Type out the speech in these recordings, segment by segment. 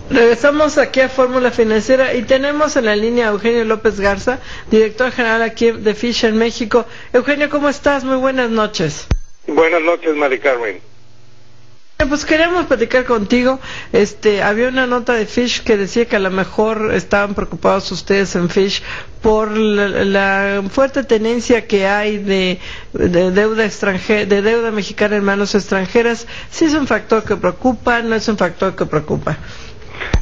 Regresamos aquí a Fórmula Financiera y tenemos en la línea a Eugenio López Garza, director general aquí de Fish en México. Eugenio, ¿cómo estás? Muy buenas noches. Buenas noches, Mari Carmen. Pues queríamos platicar contigo. Había una nota de Fish que decía que a lo mejor estaban preocupados ustedes en Fish por la fuerte tenencia que hay de deuda extranjera, de deuda mexicana en manos extranjeras. ¿Sí es un factor que preocupa? ¿No es un factor que preocupa?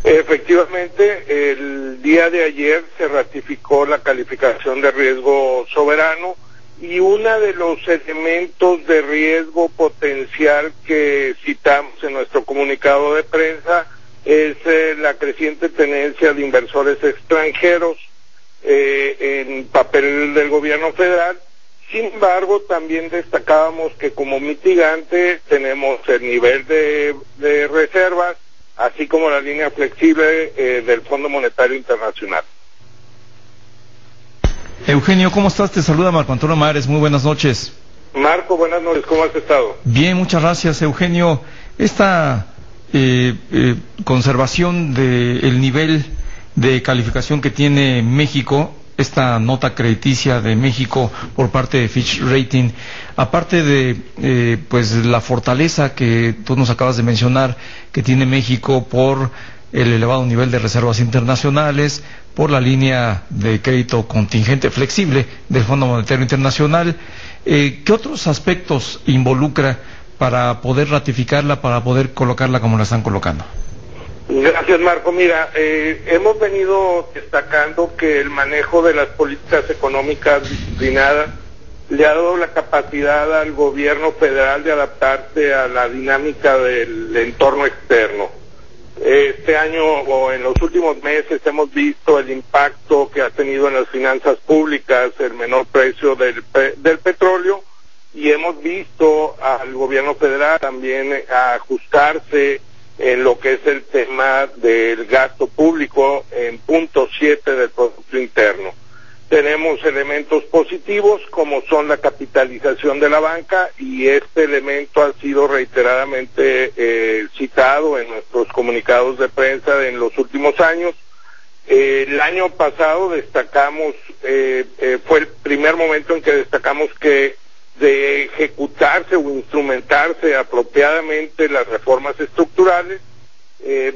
Efectivamente, el día de ayer se ratificó la calificación de riesgo soberano y uno de los elementos de riesgo potencial que citamos en nuestro comunicado de prensa es la creciente tenencia de inversores extranjeros en papel del gobierno federal. Sin embargo, también destacábamos que como mitigante tenemos el nivel de reservas, así como la línea flexible del Fondo Monetario Internacional. Eugenio, ¿cómo estás? Te saluda Marco Antonio Mares, muy buenas noches. Marco, buenas noches, ¿cómo has estado? Bien, muchas gracias, Eugenio. Esta conservación del nivel de calificación que tiene México, esta nota crediticia de México por parte de Fitch Rating, aparte de pues la fortaleza que tú nos acabas de mencionar que tiene México por el elevado nivel de reservas internacionales, por la línea de crédito contingente flexible del Fondo Monetario Internacional, ¿qué otros aspectos involucra para poder ratificarla, para poder colocarla como la están colocando? Gracias, Marco. Mira, hemos venido destacando que el manejo de las políticas económicas disciplinadas le ha dado la capacidad al gobierno federal de adaptarse a la dinámica del entorno externo. Este año o en los últimos meses hemos visto el impacto que ha tenido en las finanzas públicas el menor precio del petróleo y hemos visto al gobierno federal también ajustarse en lo que es el tema del gasto público en 0.7 del Producto Interno. Tenemos elementos positivos como son la capitalización de la banca y este elemento ha sido reiteradamente citado en nuestros comunicados de prensa en los últimos años. El año pasado destacamos, fue el primer momento en que destacamos que de ejecutarse o instrumentarse apropiadamente las reformas estructurales,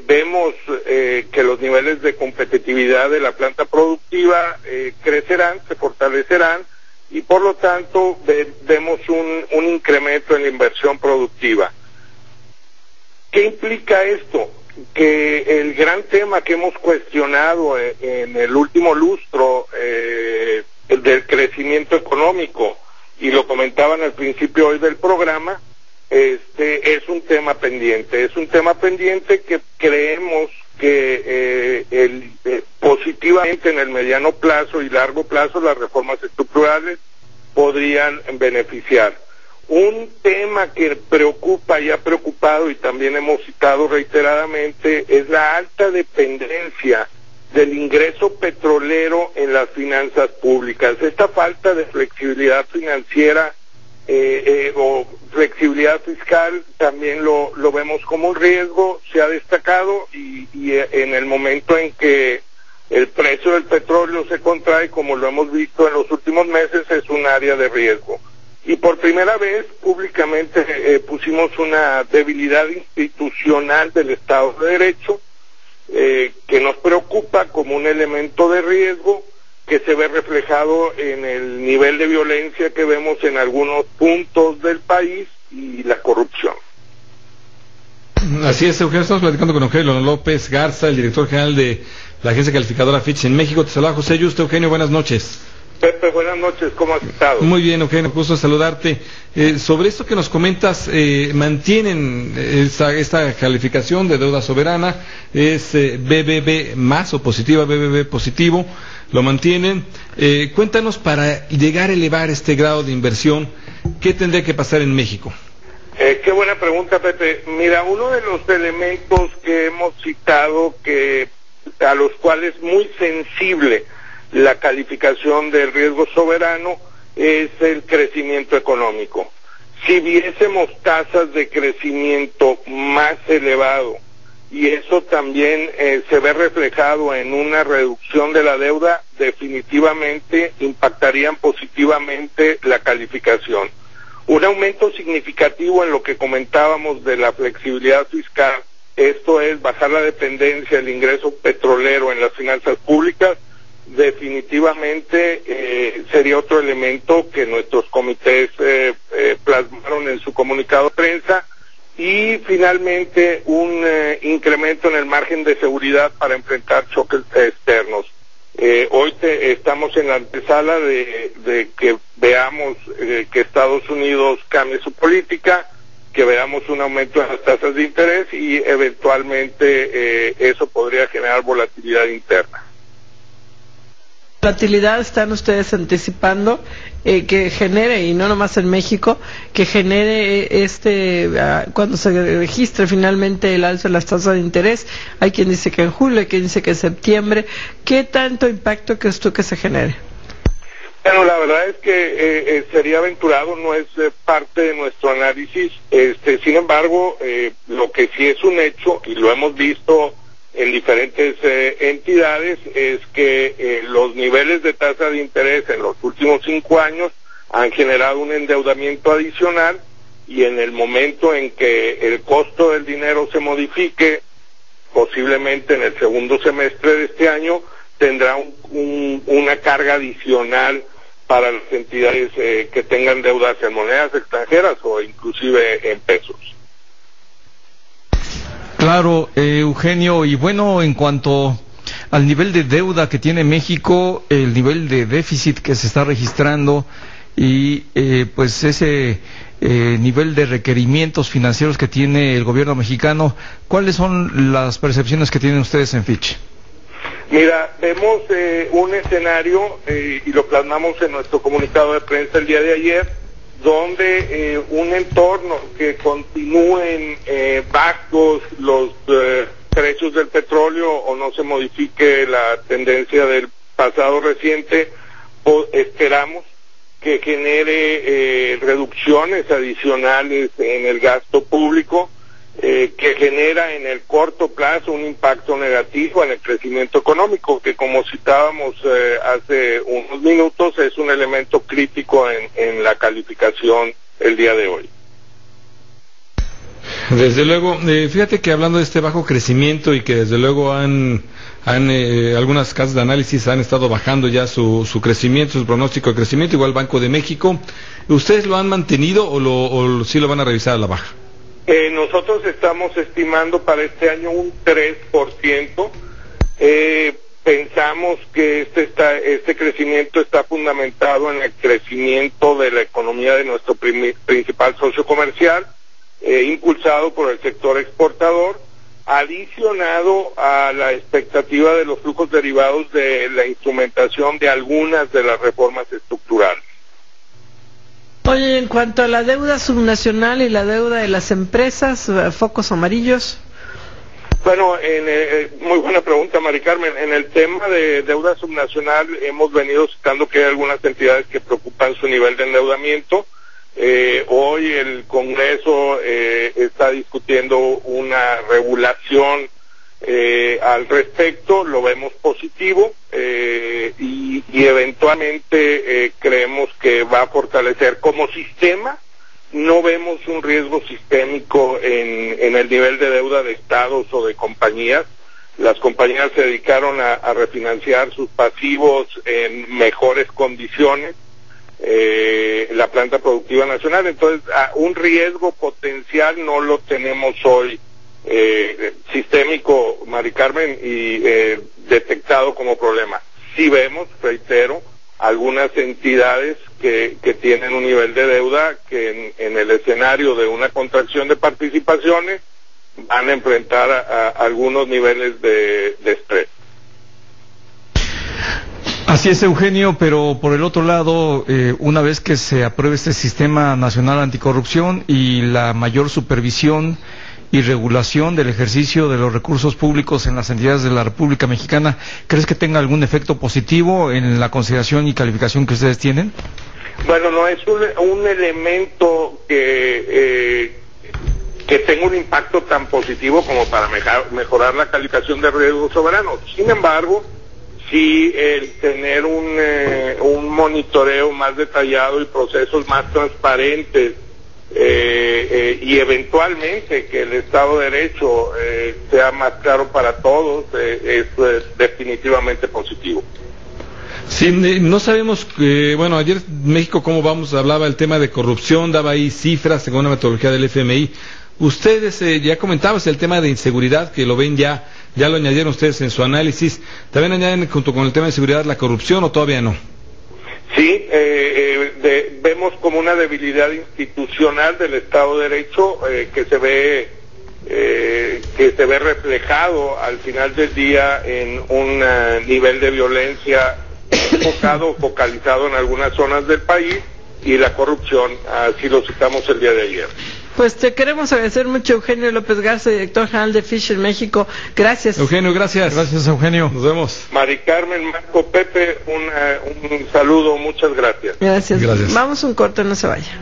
vemos que los niveles de competitividad de la planta productiva crecerán, se fortalecerán y por lo tanto vemos un incremento en la inversión productiva. ¿Qué implica esto? Que el gran tema que hemos cuestionado en el último lustro del crecimiento económico, y lo comentaban al principio hoy del programa, es un tema pendiente que creemos que positivamente en el mediano plazo y largo plazo las reformas estructurales podrían beneficiar. Un tema que preocupa y ha preocupado y también hemos citado reiteradamente es la alta dependencia del ingreso petrolero en las finanzas públicas. Esta falta de flexibilidad financiera o flexibilidad fiscal también lo vemos como un riesgo, se ha destacado y en el momento en que el precio del petróleo se contrae, como lo hemos visto en los últimos meses, es un área de riesgo. Y por primera vez públicamente pusimos una debilidad institucional del Estado de Derecho que nos preocupa como un elemento de riesgo que se ve reflejado en el nivel de violencia que vemos en algunos puntos del país y la corrupción. Así es, Eugenio, estamos platicando con Eugenio López Garza, el director general de la agencia calificadora Fitch en México. Te saluda José Yuste. Eugenio, buenas noches. Pepe, buenas noches, ¿cómo has estado? Muy bien, Eugenio, gusto saludarte. Sobre esto que nos comentas, mantienen esta calificación de deuda soberana, es BBB más o positiva, BBB positivo, lo mantienen. Cuéntanos, para llegar a elevar este grado de inversión, ¿qué tendría que pasar en México? Qué buena pregunta, Pepe. Mira, uno de los elementos que hemos citado a los cuales es muy sensible la calificación del riesgo soberano es el crecimiento económico. Si viésemos tasas de crecimiento más elevado y eso también se ve reflejado en una reducción de la deuda, definitivamente impactarían positivamente la calificación. Un aumento significativo en lo que comentábamos de la flexibilidad fiscal, esto es bajar la dependencia del ingreso petrolero en las finanzas públicas, definitivamente sería otro elemento que nuestros comités plasmaron en su comunicado de prensa. Y finalmente un incremento en el margen de seguridad para enfrentar choques externos. Hoy estamos en la antesala de que veamos que Estados Unidos cambie su política, que veamos un aumento en las tasas de interés y eventualmente eso podría generar volatilidad interna. Volatilidad están ustedes anticipando que genere, y no nomás en México, que genere cuando se registre finalmente el alza de las tasas de interés. Hay quien dice que en julio, hay quien dice que en septiembre. ¿Qué tanto impacto crees tú que se genere? Bueno, la verdad es que sería aventurado, no es parte de nuestro análisis. Sin embargo, lo que sí es un hecho, y lo hemos visto en diferentes entidades, es que los niveles de tasa de interés en los últimos 5 años han generado un endeudamiento adicional, y en el momento en que el costo del dinero se modifique, posiblemente en el segundo semestre de este año, tendrá una carga adicional para las entidades que tengan deudas en monedas extranjeras o inclusive en pesos. Claro, Eugenio, y bueno, en cuanto al nivel de deuda que tiene México, el nivel de déficit que se está registrando y pues ese nivel de requerimientos financieros que tiene el gobierno mexicano, ¿cuáles son las percepciones que tienen ustedes en Fitch? Mira, vemos un escenario, y lo plasmamos en nuestro comunicado de prensa el día de ayer, donde un entorno que continúen bajos los precios del petróleo o no se modifique la tendencia del pasado reciente, esperamos que genere reducciones adicionales en el gasto público, que genera en el corto plazo un impacto negativo en el crecimiento económico, que como citábamos hace unos minutos es un elemento crítico en la calificación el día de hoy. Desde luego, fíjate que hablando de este bajo crecimiento y que desde luego algunas casas de análisis han estado bajando ya su crecimiento, su pronóstico de crecimiento, igual Banco de México, ¿ustedes lo han mantenido o sí lo van a revisar a la baja? Nosotros estamos estimando para este año un 3%. Pensamos que este crecimiento está fundamentado en el crecimiento de la economía de nuestro principal socio comercial, impulsado por el sector exportador, adicionado a la expectativa de los flujos derivados de la instrumentación de algunas de las reformas estructurales. Oye, en cuanto a la deuda subnacional y la deuda de las empresas, focos amarillos. Bueno, muy buena pregunta, Mari Carmen. En el tema de deuda subnacional hemos venido citando que hay algunas entidades que preocupan su nivel de endeudamiento. Hoy el Congreso está discutiendo una regulación al respecto, lo vemos positivo, y eventualmente creemos que va a fortalecer como sistema. No vemos un riesgo sistémico en el nivel de deuda de estados o de compañías. Las compañías se dedicaron a refinanciar sus pasivos en mejores condiciones, la planta productiva nacional, entonces un riesgo potencial no lo tenemos hoy sistémico, Mari Carmen, y detectado como problema. Sí vemos, reitero, algunas entidades que tienen un nivel de deuda que en el escenario de una contracción de participaciones van a enfrentar a algunos niveles de estrés. Así es, Eugenio, pero por el otro lado, una vez que se apruebe este Sistema Nacional Anticorrupción y la mayor supervisión y regulación del ejercicio de los recursos públicos en las entidades de la República Mexicana, ¿crees que tenga algún efecto positivo en la consideración y calificación que ustedes tienen? Bueno, no es un elemento que que tenga un impacto tan positivo como para mejorar la calificación de riesgo soberano. Sin embargo, sí el tener un monitoreo más detallado y procesos más transparentes y eventualmente que el Estado de Derecho sea más claro para todos, eso es definitivamente positivo. Sí, no sabemos, bueno, ayer México, ¿cómo vamos? Hablaba el tema de corrupción, daba ahí cifras según la metodología del FMI. Ustedes, ya comentabas el tema de inseguridad, que lo ven ya lo añadieron ustedes en su análisis. ¿También añaden junto con el tema de seguridad la corrupción o todavía no? Sí, vemos como una debilidad institucional del Estado de Derecho que se ve reflejado al final del día en un nivel de violencia focalizado en algunas zonas del país, y la corrupción, así lo citamos el día de ayer. Pues te queremos agradecer mucho, Eugenio López Garza, director general de Fish en México. Gracias. Eugenio, gracias. Gracias, Eugenio. Nos vemos. Mari Carmen, Marco, Pepe, un saludo, muchas gracias. Gracias. Gracias. Vamos un corte, no se vaya.